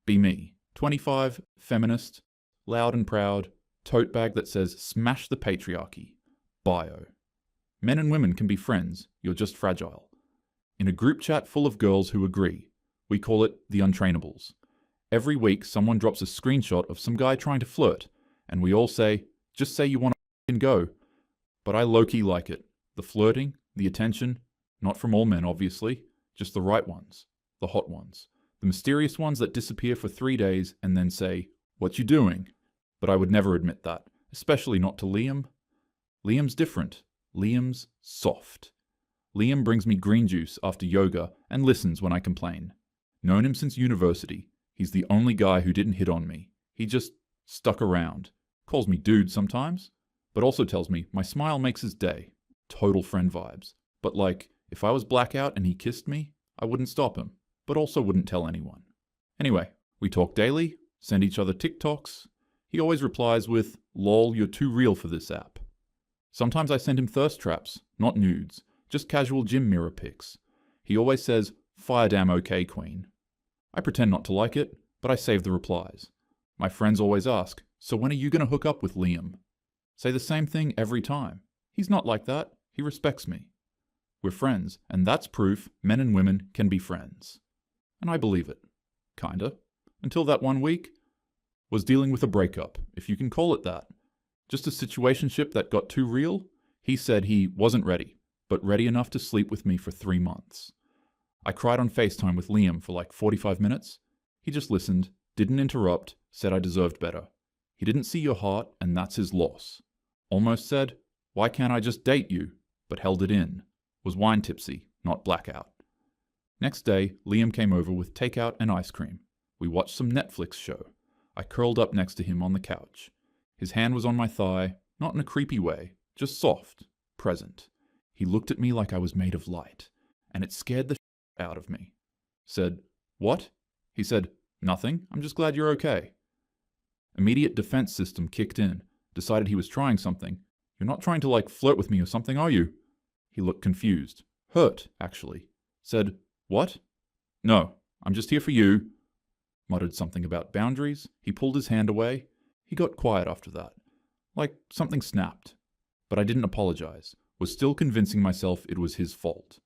Be me. 25, feminist, loud and proud, tote bag that says smash the patriarchy. Bio. Men and women can be friends, you're just fragile. In a group chat full of girls who agree. We call it the untrainables. Every week someone drops a screenshot of some guy trying to flirt, and we all say, just say you want to go. But I low-key like it. The flirting, the attention, not from all men obviously, just the right ones, the hot ones. The mysterious ones that disappear for 3 days and then say, what you doing? But I would never admit that, especially not to Liam. Liam's different. Liam's soft. Liam brings me green juice after yoga and listens when I complain. Known him since university. He's the only guy who didn't hit on me. He just stuck around. Calls me dude sometimes, but also tells me my smile makes his day. Total friend vibes. But like, if I was blackout and he kissed me, I wouldn't stop him, but also wouldn't tell anyone. Anyway, we talk daily, send each other TikToks. He always replies with, lol, you're too real for this app. Sometimes I send him thirst traps, not nudes, just casual gym mirror pics. He always says, fire damn okay, queen. I pretend not to like it, but I save the replies. My friends always ask, so when are you going to hook up with Liam? Say the same thing every time. He's not like that. He respects me. We're friends, and that's proof men and women can be friends. And I believe it. Kinda. Until that one week, was dealing with a breakup, if you can call it that. Just a situationship that got too real. He said he wasn't ready, but ready enough to sleep with me for 3 months. I cried on FaceTime with Liam for like 45 minutes. He just listened, didn't interrupt, said I deserved better. He didn't see your heart, and that's his loss. Almost said, why can't I just date you? But held it in. Was wine tipsy, not blackout. Next day, Liam came over with takeout and ice cream. We watched some Netflix show. I curled up next to him on the couch. His hand was on my thigh, not in a creepy way, just soft, present. He looked at me like I was made of light, and it scared the out of me. Said, what? He said, nothing, I'm just glad you're okay. Immediate defense system kicked in, decided he was trying something. You're not trying to like flirt with me or something, are you? He looked confused. Hurt, actually. Said, what? No, I'm just here for you. Muttered something about boundaries. He pulled his hand away. He got quiet after that. Like something snapped. But I didn't apologize. Was still convincing myself it was his fault.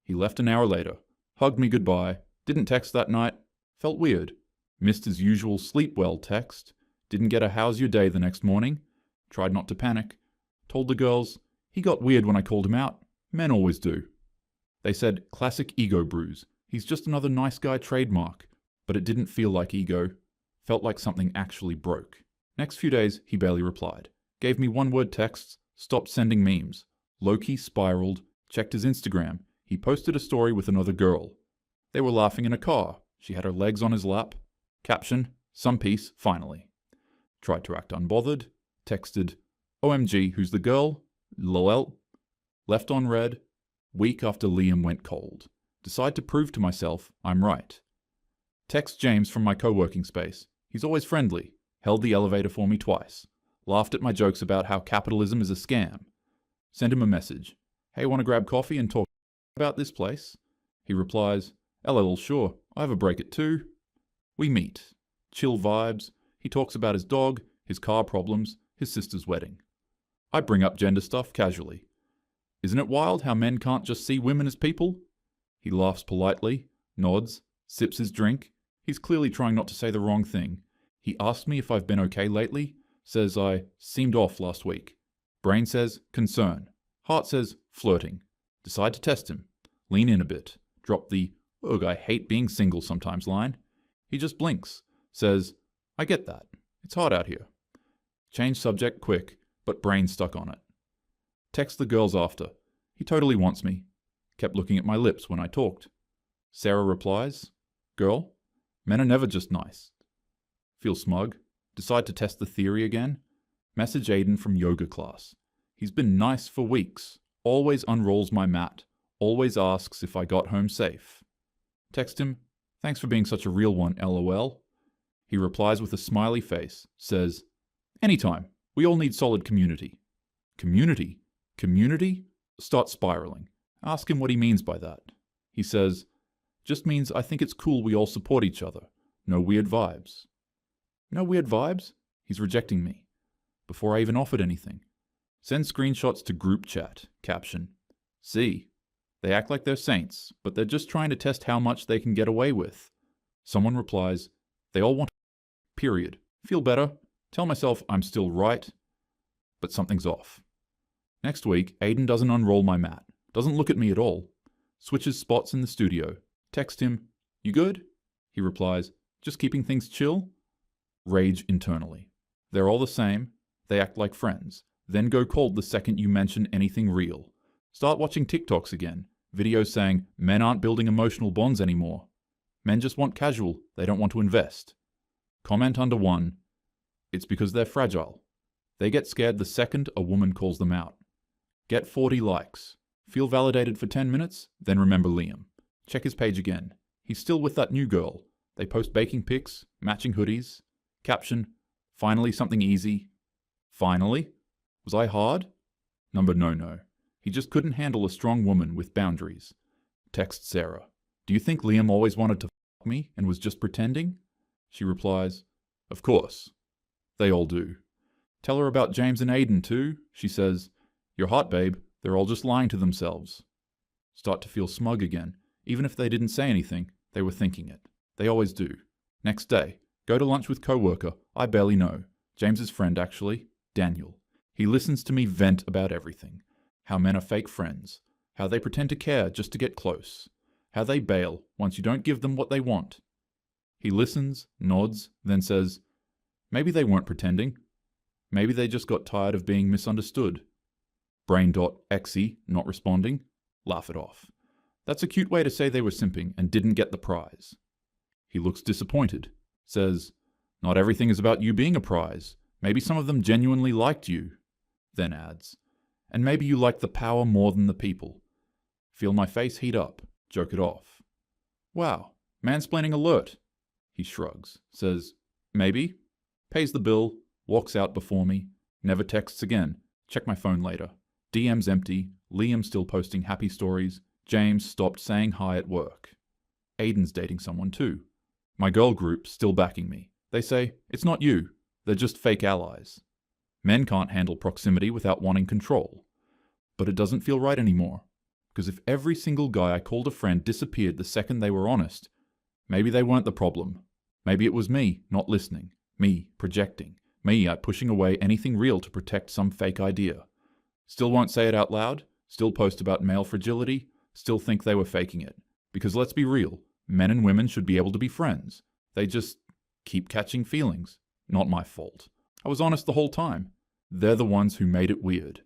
He left an hour later. Hugged me goodbye. Didn't text that night. Felt weird. Missed his usual sleep well text. Didn't get a how's your day the next morning. Tried not to panic. Told the girls, he got weird when I called him out. Men always do. They said, classic ego bruise. He's just another nice guy trademark. But it didn't feel like ego. Felt like something actually broke. Next few days, he barely replied. Gave me one-word texts. Stopped sending memes. Low-key spiraled. Checked his Instagram. He posted a story with another girl. They were laughing in a car. She had her legs on his lap. Caption, some peace, finally. Tried to act unbothered. Texted, OMG, who's the girl? LOL. Left on red. Week after Liam went cold. Decide to prove to myself I'm right. Text James from my co-working space. He's always friendly. Held the elevator for me twice. Laughed at my jokes about how capitalism is a scam. Sent him a message. Hey, want to grab coffee and talk about this place? He replies, LOL, sure. I have a break at 2. We meet. Chill vibes. He talks about his dog, his car problems, his sister's wedding. I bring up gender stuff casually. Isn't it wild how men can't just see women as people? He laughs politely, nods, sips his drink. He's clearly trying not to say the wrong thing. He asks me if I've been okay lately, says I seemed off last week. Brain says concern. Heart says flirting. Decide to test him. Lean in a bit. Drop the, ugh, I hate being single sometimes line. He just blinks. Says, I get that. It's hard out here. Change subject quick, but brain stuck on it. Text the girls after. He totally wants me. Kept looking at my lips when I talked. Sarah replies, girl, men are never just nice. Feel smug. Decide to test the theory again. Message Aiden from yoga class. He's been nice for weeks. Always unrolls my mat. Always asks if I got home safe. Text him, thanks for being such a real one, LOL. He replies with a smiley face. Says, anytime. We all need solid community. Community? Community? Start spiraling. Ask him what he means by that. He says, just means I think it's cool we all support each other. No weird vibes. No weird vibes? He's rejecting me. Before I even offered anything. Send screenshots to group chat. Caption. See, they act like they're saints, but they're just trying to test how much they can get away with. Someone replies, they all want period. Feel better. Tell myself I'm still right. But something's off. Next week, Aiden doesn't unroll my mat. Doesn't look at me at all. Switches spots in the studio. Text him, you good? He replies, just keeping things chill? Rage internally. They're all the same. They act like friends. Then go cold the second you mention anything real. Start watching TikToks again. Videos saying men aren't building emotional bonds anymore. Men just want casual. They don't want to invest. Comment under one. It's because they're fragile. They get scared the second a woman calls them out. Get 40 likes. Feel validated for 10 minutes, then remember Liam. Check his page again. He's still with that new girl. They post baking pics, matching hoodies. Caption, finally something easy. Finally? Was I hard? Number no. He just couldn't handle a strong woman with boundaries. Text Sarah. Do you think Liam always wanted to f me and was just pretending? She replies, of course. They all do. Tell her about James and Aiden too. She says, you're hot, babe. They're all just lying to themselves. Start to feel smug again. Even if they didn't say anything, they were thinking it. They always do. Next day, go to lunch with coworker. I barely know. James's friend, actually. Daniel. He listens to me vent about everything. How men are fake friends. How they pretend to care just to get close. How they bail once you don't give them what they want. He listens, nods, then says, maybe they weren't pretending. Maybe they just got tired of being misunderstood. Brain.exe, not responding. Laugh it off. That's a cute way to say they were simping and didn't get the prize. He looks disappointed. Says, not everything is about you being a prize. Maybe some of them genuinely liked you. Then adds, and maybe you like the power more than the people. Feel my face heat up. Joke it off. Wow, mansplaining alert. He shrugs. Says, maybe. Pays the bill. Walks out before me. Never texts again. Check my phone later. DM's empty. Liam still posting happy stories. James stopped saying hi at work. Aiden's dating someone too. My girl group still backing me. They say, it's not you. They're just fake allies. Men can't handle proximity without wanting control. But it doesn't feel right anymore. Because if every single guy I called a friend disappeared the second they were honest, maybe they weren't the problem. Maybe it was me not listening. Me projecting. Me pushing away anything real to protect some fake idea. Still won't say it out loud. Still post about male fragility. Still think they were faking it. Because let's be real. Men and women should be able to be friends. They just keep catching feelings. Not my fault. I was honest the whole time. They're the ones who made it weird.